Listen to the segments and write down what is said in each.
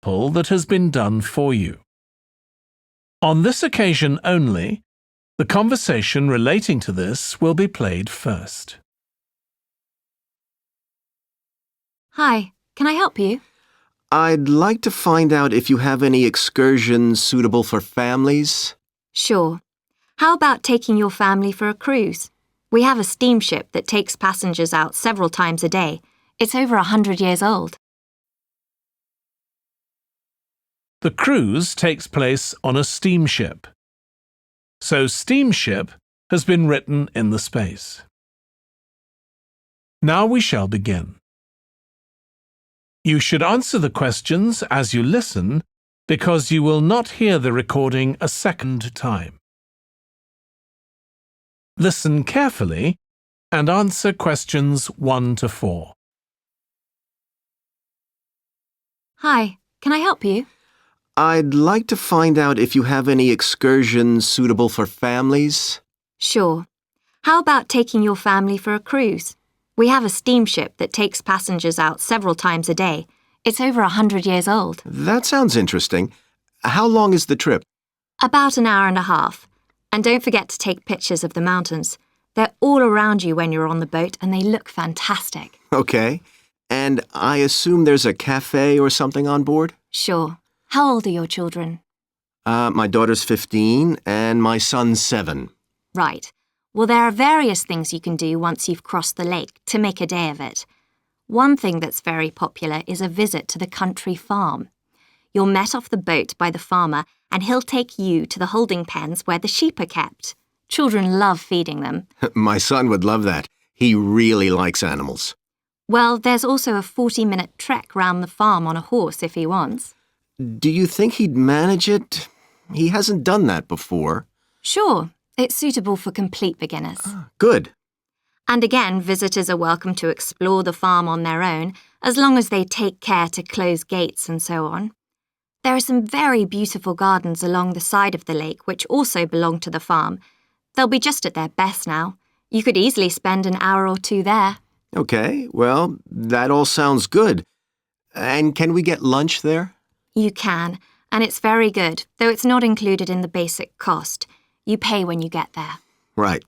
example that has been done for you. On this occasion only, the conversation relating to this will be played first. Hi, can I help you? I'd like to find out if you have any excursions suitable for families. Sure. How about taking your family for a cruise? We have a steamship that takes passengers out several times a day. It's over 100 years old. The cruise takes place on a steamship. So steamship has been written in the space. Now we shall begin. You should answer the questions as you listen because you will not hear the recording a second time. Listen carefully and answer questions 1 to 4. Hi, can I help you? I'd like to find out if you have any excursions suitable for families. Sure. How about taking your family for a cruise? We have a steamship that takes passengers out several times a day. It's over 100 years old. That sounds interesting. How long is the trip? About an hour and a half. And don't forget to take pictures of the mountains. They're all around you when you're on the boat and they look fantastic. Okay. And I assume there's a cafe or something on board? Sure. How old are your children? My daughter's 15 and my son's 7. Right. Well, there are various things you can do once you've crossed the lake to make a day of it. One thing that's very popular is a visit to the country farm. You're met off the boat by the farmer and he'll take you to the holding pens where the sheep are kept. Children love feeding them. My son would love that. He really likes animals. Well, there's also a 40-minute trek round the farm on a horse if he wants. Do you think he'd manage it? He hasn't done that before. Sure. It's suitable for complete beginners. Good. And again, visitors are welcome to explore the farm on their own, as long as they take care to close gates and so on. There are some very beautiful gardens along the side of the lake which also belong to the farm. They'll be just at their best now. You could easily spend an hour or 2 there. Okay, well, that all sounds good. And can we get lunch there? You can, and it's very good, though it's not included in the basic cost. You pay when you get there. Right.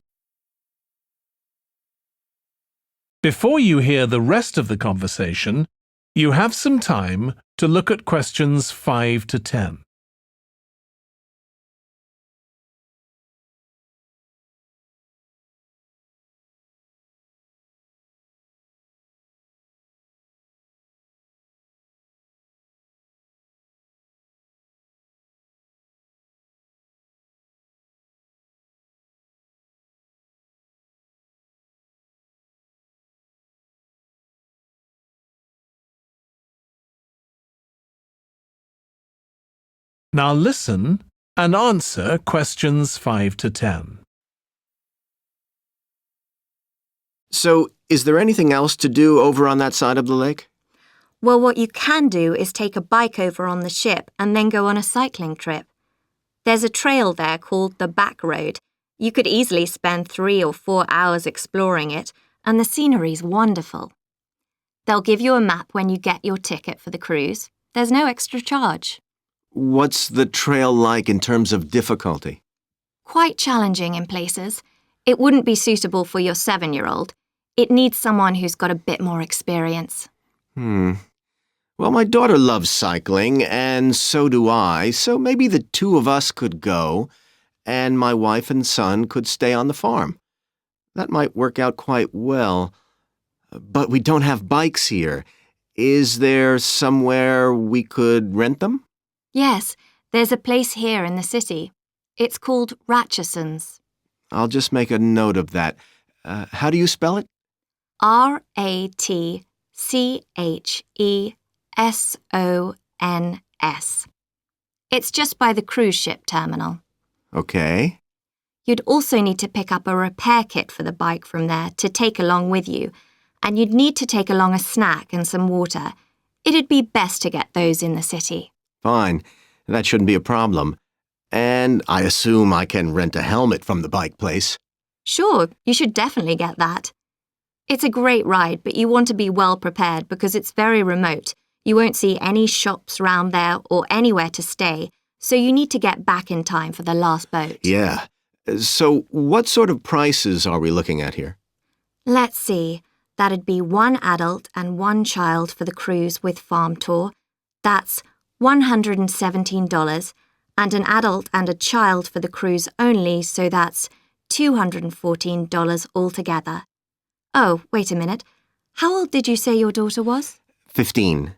Before you hear the rest of the conversation, you have some time to look at questions 5 to 10. Now listen and answer questions 5 to 10. So, is there anything else to do over on that side of the lake? Well, what you can do is take a bike over on the ship and then go on a cycling trip. There's a trail there called the Back Road. You could easily spend 3 or 4 hours exploring it, and the scenery's wonderful. They'll give you a map when you get your ticket for the cruise. There's no extra charge. What's the trail like in terms of difficulty? Quite challenging in places. It wouldn't be suitable for your 7-year-old. It needs someone who's got a bit more experience. Well, my daughter loves cycling, and so do I, so maybe the 2 of us could go, and my wife and son could stay on the farm. That might work out quite well. But we don't have bikes here. Is there somewhere we could rent them? Yes, there's a place here in the city. It's called Ratcheson's. I'll just make a note of that. How do you spell it? Ratchesons. It's just by the cruise ship terminal. Okay. You'd also need to pick up a repair kit for the bike from there to take along with you, and you'd need to take along a snack and some water. It'd be best to get those in the city. Fine. That shouldn't be a problem. And I assume I can rent a helmet from the bike place. Sure, you should definitely get that. It's a great ride, but you want to be well prepared because it's very remote. You won't see any shops round there or anywhere to stay, so you need to get back in time for the last boat. Yeah. So what sort of prices are we looking at here? Let's see. That'd be 1 adult and 1 child for the cruise with farm tour. That's $117, and an adult and a child for the cruise only, so that's $214 altogether. Oh, wait a minute. How old did you say your daughter was? 15.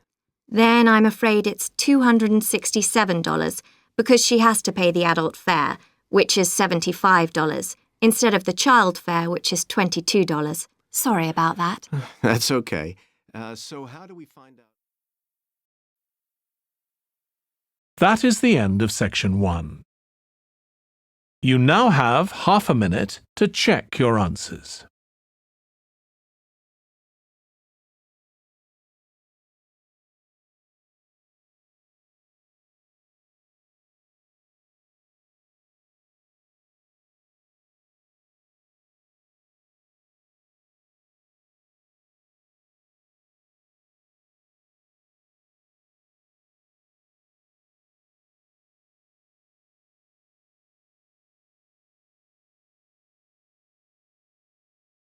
Then I'm afraid it's $267 because she has to pay the adult fare, which is $75, instead of the child fare, which is $22. Sorry about that. That's okay. So how do we find out? That is the end of section 1. You now have half a minute to check your answers.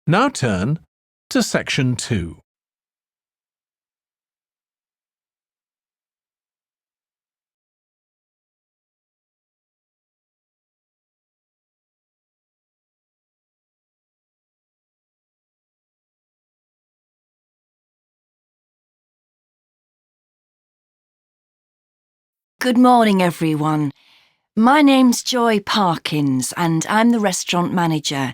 Now turn to section 2. Good morning, everyone. My name's Joy Parkins, and I'm the restaurant manager.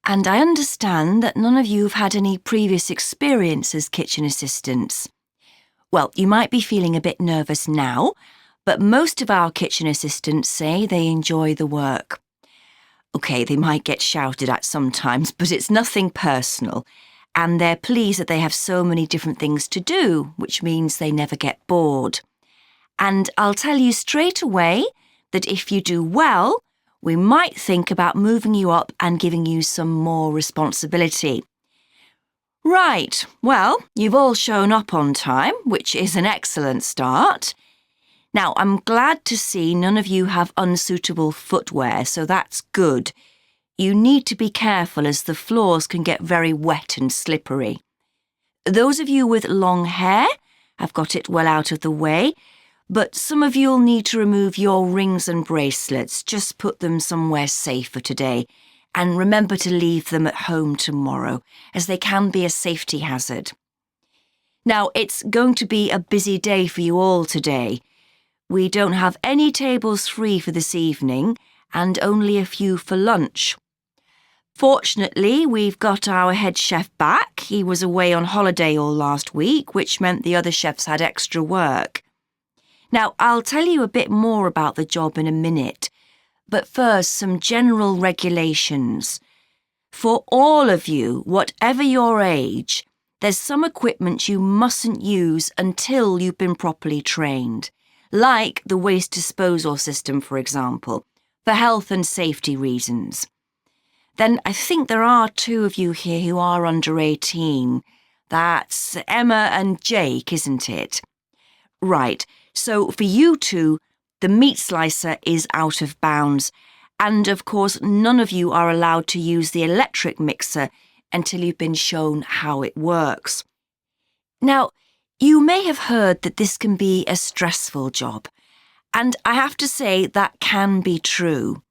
And I understand that none of you have had any previous experience as kitchen assistants. Well, you might be feeling a bit nervous now, but most of our kitchen assistants say they enjoy the work. OK, they might get shouted at sometimes, but it's nothing personal. And they're pleased that they have so many different things to do, which means they never get bored. And I'll tell you straight away that if you do well, we might think about moving you up and giving you some more responsibility. Right, well, you've all shown up on time, which is an excellent start. Now, I'm glad to see none of you have unsuitable footwear, so that's good. You need to be careful as the floors can get very wet and slippery. Those of you with long hair have got it well out of the way, but some of you'll need to remove your rings and bracelets. Just put them somewhere safer today. And remember to leave them at home tomorrow, as they can be a safety hazard. Now, it's going to be a busy day for you all today. We don't have any tables free for this evening, and only a few for lunch. Fortunately, we've got our head chef back. He was away on holiday all last week, which meant the other chefs had extra work. Now, I'll tell you a bit more about the job in a minute, but first some general regulations. For all of you, whatever your age, there's some equipment you mustn't use until you've been properly trained, like the waste disposal system, for example, for health and safety reasons. Then I think there are 2 of you here who are under 18. That's Emma and Jake, isn't it? Right. So for you 2, the meat slicer is out of bounds, and of course none of you are allowed to use the electric mixer until you've been shown how it works. Now, you may have heard that this can be a stressful job, and I have to say that can be true.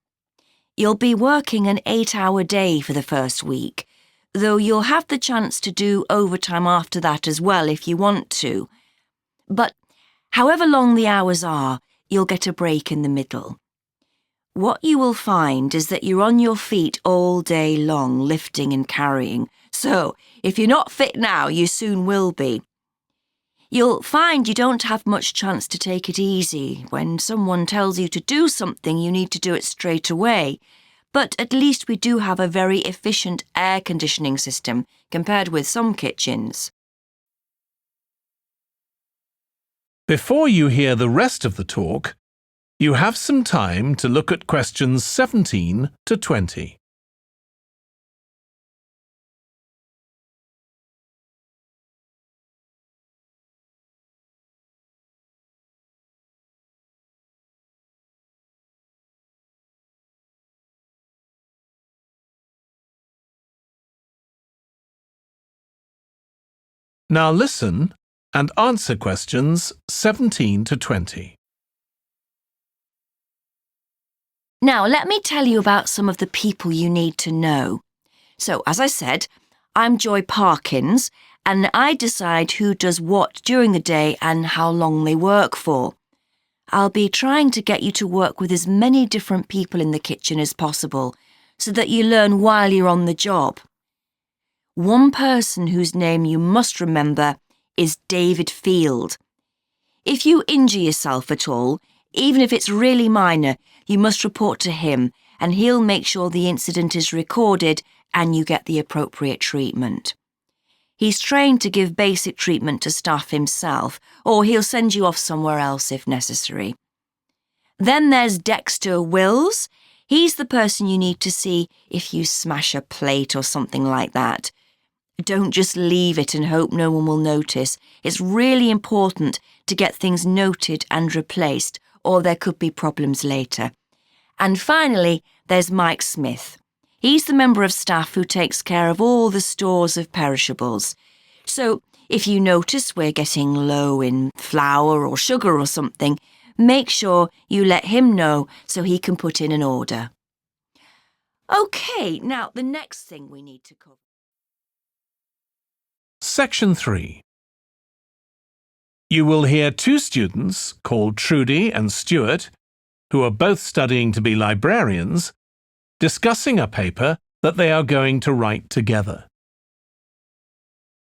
You'll be working an 8-hour day for the first week, though you'll have the chance to do overtime after that as well if you want to. But however long the hours are, you'll get a break in the middle. What you will find is that you're on your feet all day long, lifting and carrying. So, if you're not fit now, you soon will be. You'll find you don't have much chance to take it easy. When someone tells you to do something, you need to do it straight away. But at least we do have a very efficient air conditioning system compared with some kitchens. Before you hear the rest of the talk, you have some time to look at questions 17 to 20. Now listen and answer questions 17 to 20. Now, let me tell you about some of the people you need to know. So, as I said, I'm Joy Parkins, and I decide who does what during the day and how long they work for. I'll be trying to get you to work with as many different people in the kitchen as possible, so that you learn while you're on the job. One person whose name you must remember is David Field. If you injure yourself at all, even if it's really minor, you must report to him, and he'll make sure the incident is recorded and you get the appropriate treatment. He's trained to give basic treatment to staff himself, or he'll send you off somewhere else if necessary. Then there's Dexter Wills. He's the person you need to see if you smash a plate or something like that. Don't just leave it and hope no one will notice. It's really important to get things noted and replaced, or there could be problems later. And finally, there's Mike Smith. He's the member of staff who takes care of all the stores of perishables. So, if you notice we're getting low in flour or sugar or something, make sure you let him know so he can put in an order. OK, now the next thing we need to cover. Section 3. You will hear two students called Trudy and Stuart, who are both studying to be librarians, discussing a paper that they are going to write together.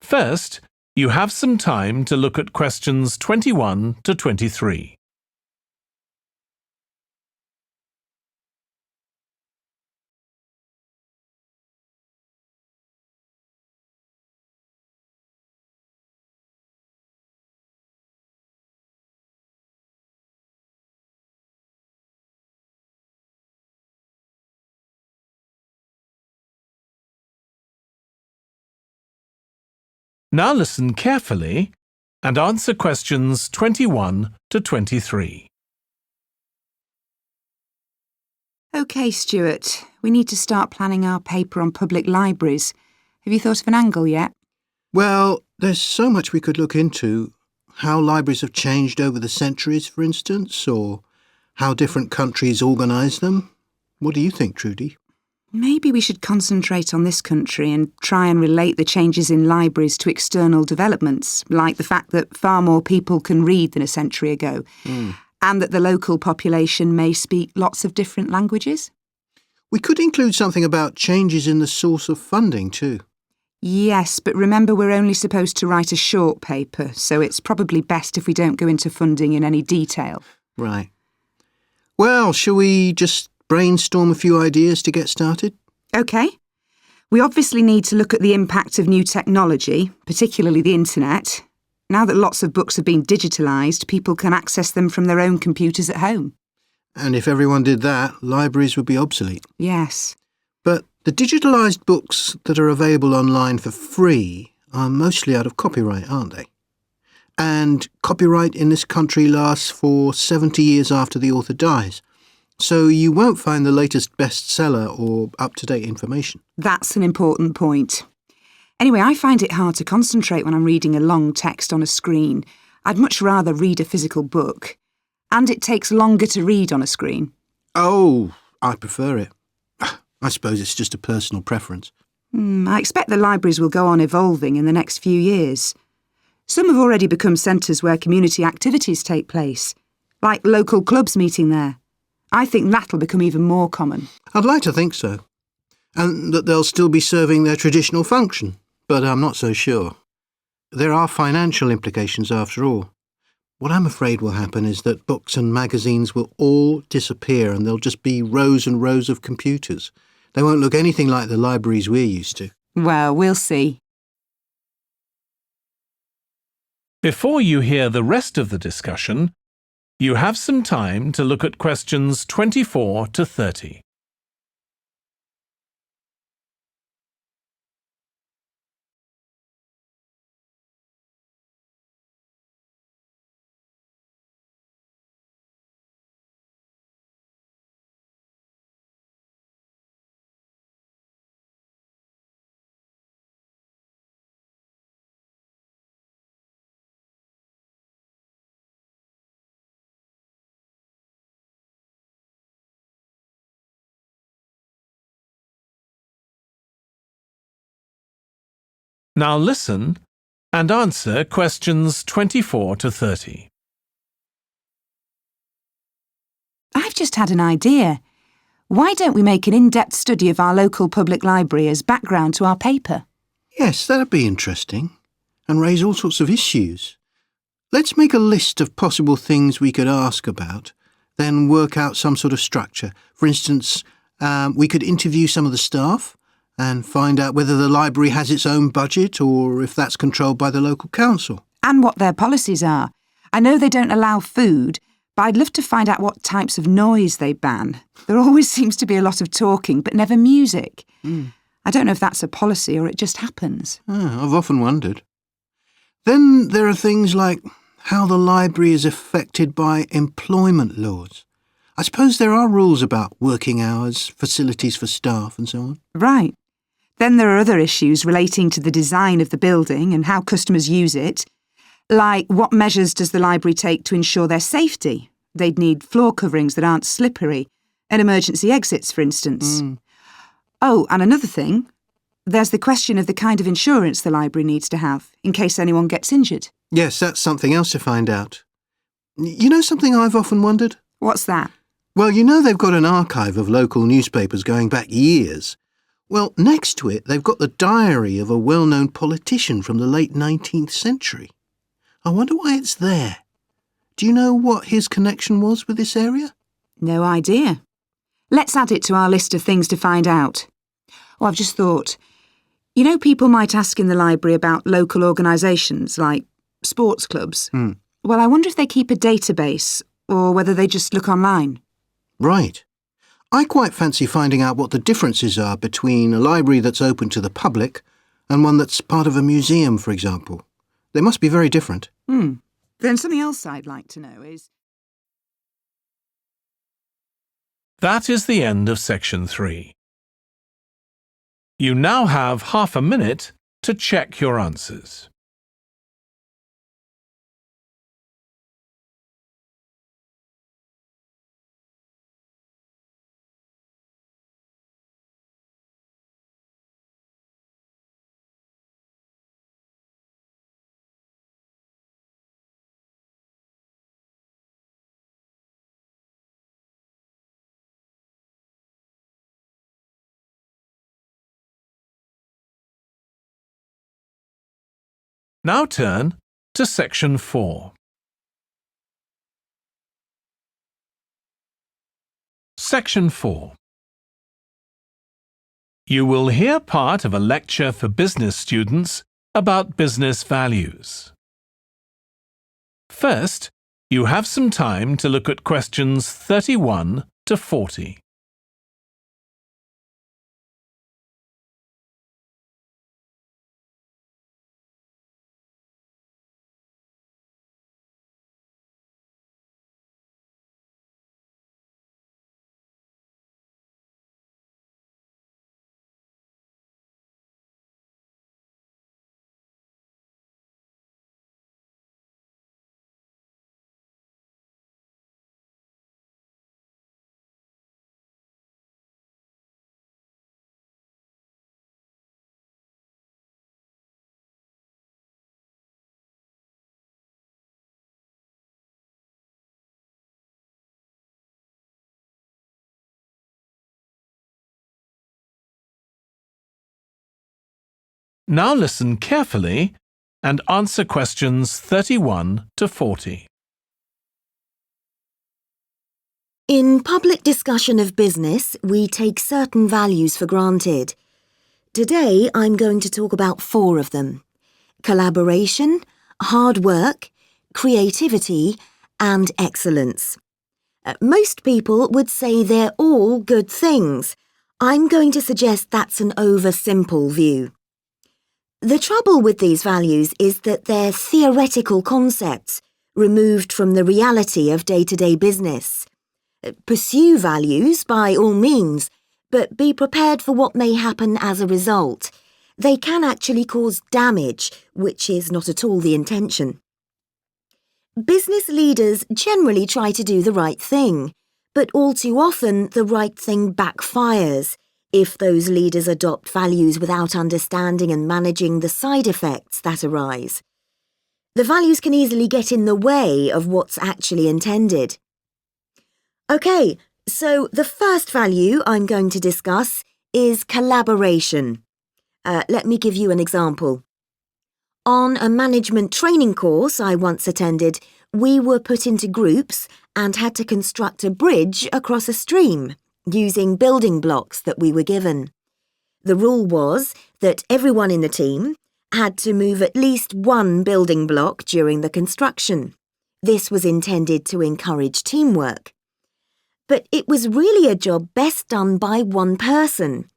First, you have some time to look at questions 21 to 23. Now listen carefully and answer questions 21 to 23. OK, Stuart, we need to start planning our paper on public libraries. Have you thought of an angle yet? Well, there's so much we could look into. How libraries have changed over the centuries, for instance, or how different countries organise them. What do you think, Trudy? Maybe we should concentrate on this country and try and relate the changes in libraries to external developments, like the fact that far more people can read than a century ago, and that the local population may speak lots of different languages. We could include something about changes in the source of funding too. Yes, but remember we're only supposed to write a short paper, so it's probably best if we don't go into funding in any detail. Right. Well, shall we just brainstorm a few ideas to get started? OK. We obviously need to look at the impact of new technology, particularly the internet. Now that lots of books have been digitalised, people can access them from their own computers at home. And if everyone did that, libraries would be obsolete. Yes. But the digitalised books that are available online for free are mostly out of copyright, aren't they? And copyright in this country lasts for 70 years after the author dies. So you won't find the latest bestseller or up-to-date information. That's an important point. Anyway, I find it hard to concentrate when I'm reading a long text on a screen. I'd much rather read a physical book. And it takes longer to read on a screen. Oh, I prefer it. I suppose it's just a personal preference. I expect the libraries will go on evolving in the next few years. Some have already become centres where community activities take place, like local clubs meeting there. I think that'll become even more common. I'd like to think so. And that they'll still be serving their traditional function, but I'm not so sure. There are financial implications after all. What I'm afraid will happen is that books and magazines will all disappear and there'll just be rows and rows of computers. They won't look anything like the libraries we're used to. Well, we'll see. Before you hear the rest of the discussion, you have some time to look at questions 24 to 30. Now listen and answer questions 24 to 30. I've just had an idea. Why don't we make an in-depth study of our local public library as background to our paper? Yes, that'd be interesting, and raise all sorts of issues. Let's make a list of possible things we could ask about, then work out some sort of structure. For instance, we could interview some of the staff and find out whether the library has its own budget or if that's controlled by the local council. And what their policies are. I know they don't allow food, but I'd love to find out what types of noise they ban. There always seems to be a lot of talking, but never music. I don't know if that's a policy or it just happens. I've often wondered. Then there are things like how the library is affected by employment laws. I suppose there are rules about working hours, facilities for staff and so on. Right. Then there are other issues relating to the design of the building and how customers use it. Like, what measures does the library take to ensure their safety? They'd need floor coverings that aren't slippery, and emergency exits, for instance. Oh, and another thing, there's the question of the kind of insurance the library needs to have, in case anyone gets injured. Yes, that's something else to find out. You know something I've often wondered? What's that? Well, you know they've got an archive of local newspapers going back years. Well, next to it, they've got the diary of a well-known politician from the late 19th century. I wonder why it's there. Do you know what his connection was with this area? No idea. Let's add it to our list of things to find out. Oh, I've just thought, you know, people might ask in the library about local organisations like sports clubs. Well, I wonder if they keep a database or whether they just look online. Right. I quite fancy finding out what the differences are between a library that's open to the public and one that's part of a museum, for example. They must be very different. Then something else I'd like to know is... That is the end of section 3. You now have half a minute to check your answers. Now turn to section 4. Section 4. You will hear part of a lecture for business students about business values. First, you have some time to look at questions 31 to 40. Now listen carefully and answer questions 31 to 40. In public discussion of business, we take certain values for granted. Today, I'm going to talk about 4 of them: collaboration, hard work, creativity, and excellence. Most people would say they're all good things. I'm going to suggest that's an oversimple view. The trouble with these values is that they're theoretical concepts, removed from the reality of day-to-day business. Pursue values by all means, but be prepared for what may happen as a result. They can actually cause damage, which is not at all the intention. Business leaders generally try to do the right thing, but all too often the right thing backfires. if those leaders adopt values without understanding and managing the side effects that arise. The values can easily get in the way of what's actually intended. OK, so the first value I'm going to discuss is collaboration. Let me give you an example. On a management training course I once attended, we were put into groups and had to construct a bridge across a stream using building blocks that we were given. The rule was that everyone in the team had to move at least one building block during the construction. This was intended to encourage teamwork. But it was really a job best done by one person.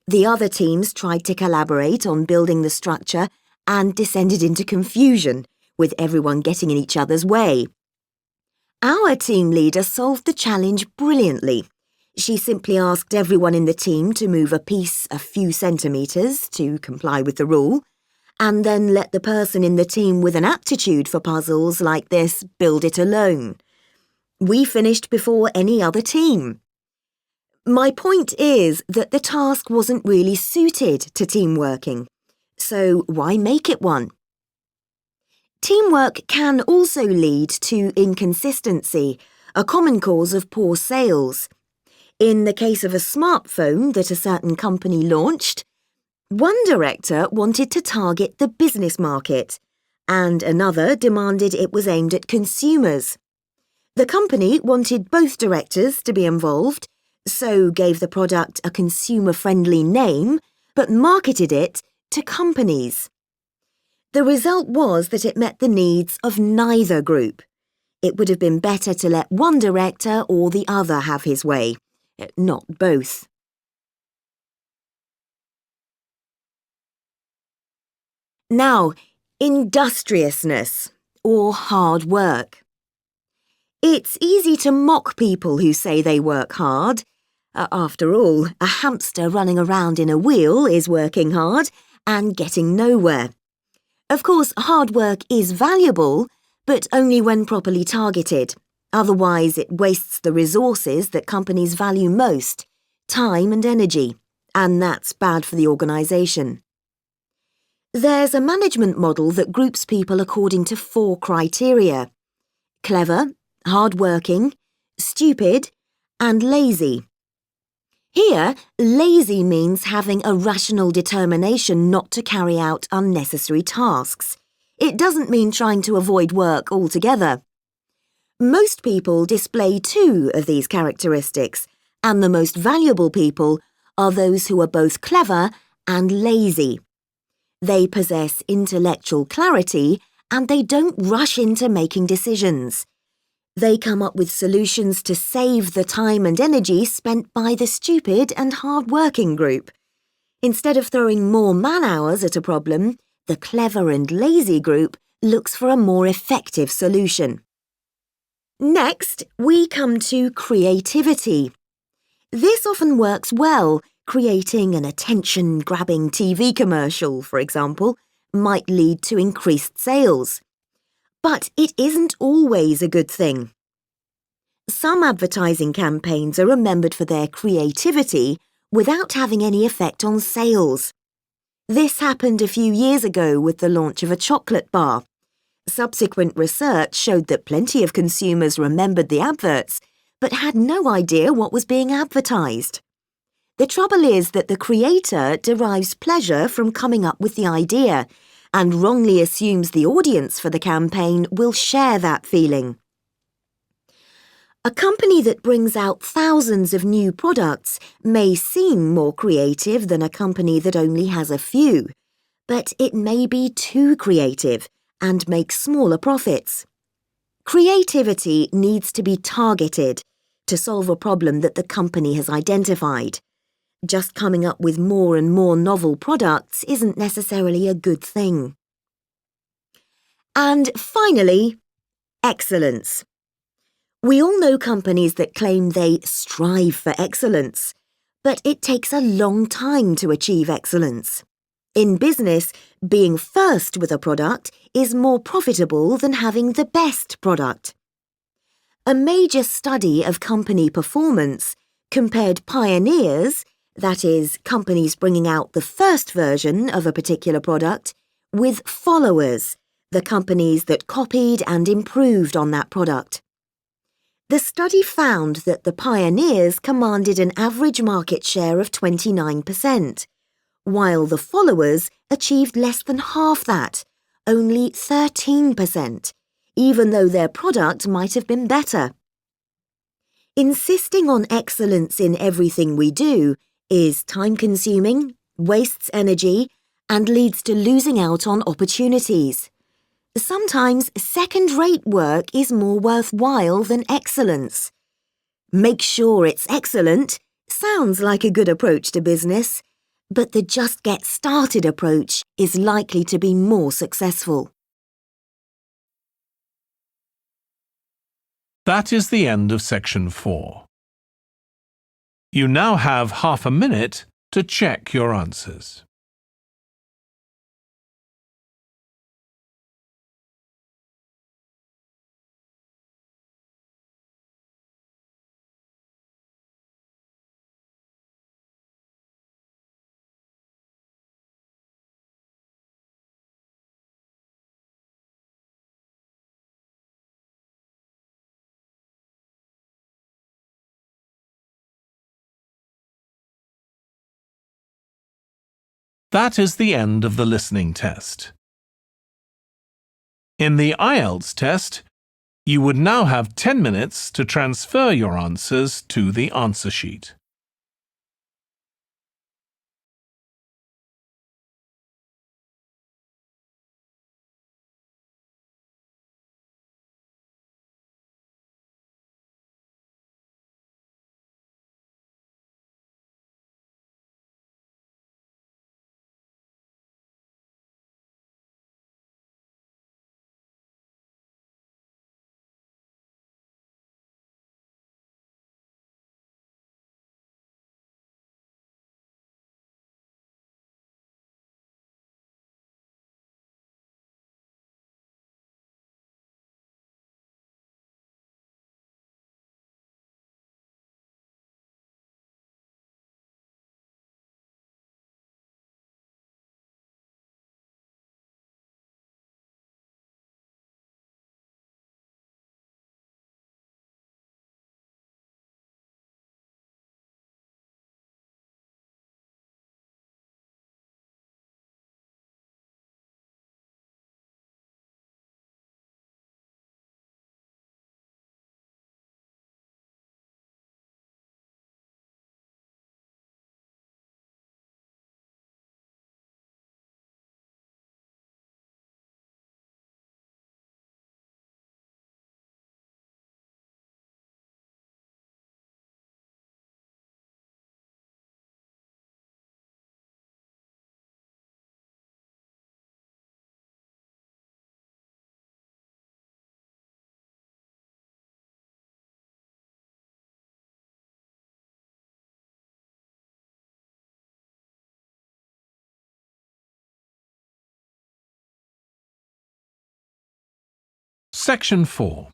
The other teams tried to collaborate on building the structure and descended into confusion, with everyone getting in each other's way. Our team leader solved the challenge brilliantly. She simply asked everyone in the team to move a piece a few centimetres to comply with the rule, and then let the person in the team with an aptitude for puzzles like this build it alone. We finished before any other team. My point is that the task wasn't really suited to team working, so why make it one? Teamwork can also lead to inconsistency, a common cause of poor sales. In the case of a smartphone that a certain company launched, one director wanted to target the business market, and another demanded it was aimed at consumers. The company wanted both directors to be involved, so gave the product a consumer-friendly name, but marketed it to companies. The result was that it met the needs of neither group. It would have been better to let one director or the other have his way, not both. Now, industriousness, or hard work. It's easy to mock people who say they work hard. After all, a hamster running around in a wheel is working hard and getting nowhere. Of course, hard work is valuable, but only when properly targeted. Otherwise, it wastes the resources that companies value most, time and energy, and that's bad for the organisation. There's a management model that groups people according to 4 criteria: clever, hard-working, stupid, and lazy. Here, lazy means having a rational determination not to carry out unnecessary tasks. It doesn't mean trying to avoid work altogether. Most people display 2 of these characteristics, and the most valuable people are those who are both clever and lazy. They possess intellectual clarity and they don't rush into making decisions. They come up with solutions to save the time and energy spent by the stupid and hard-working group. Instead of throwing more man-hours at a problem, the clever and lazy group looks for a more effective solution. Next, we come to creativity. This often works well. Creating an attention-grabbing TV commercial, for example, might lead to increased sales. But it isn't always a good thing. Some advertising campaigns are remembered for their creativity without having any effect on sales. This happened a few years ago with the launch of a chocolate bar. Subsequent research showed that plenty of consumers remembered the adverts, but had no idea what was being advertised. The trouble is that the creator derives pleasure from coming up with the idea and wrongly assumes the audience for the campaign will share that feeling. A company that brings out thousands of new products may seem more creative than a company that only has a few, but it may be too creative and make smaller profits. Creativity needs to be targeted to solve a problem that the company has identified. Just coming up with more and more novel products isn't necessarily a good thing. And finally, excellence. We all know companies that claim they strive for excellence, but it takes a long time to achieve excellence. In business, being first with a product is more profitable than having the best product. A major study of company performance compared pioneers, that is, companies bringing out the first version of a particular product, with followers, the companies that copied and improved on that product. The study found that the pioneers commanded an average market share of 29%, while the followers achieved less than half that, only 13%, even though their product might have been better. Insisting on excellence in everything we do is time-consuming, wastes energy, and leads to losing out on opportunities. Sometimes second-rate work is more worthwhile than excellence. Make sure it's excellent sounds like a good approach to business, but the just get started approach is likely to be more successful. That is the end of section 4. You now have half a minute to check your answers. That is the end of the listening test. In the IELTS test, you would now have 10 minutes to transfer your answers to the answer sheet. Section 4.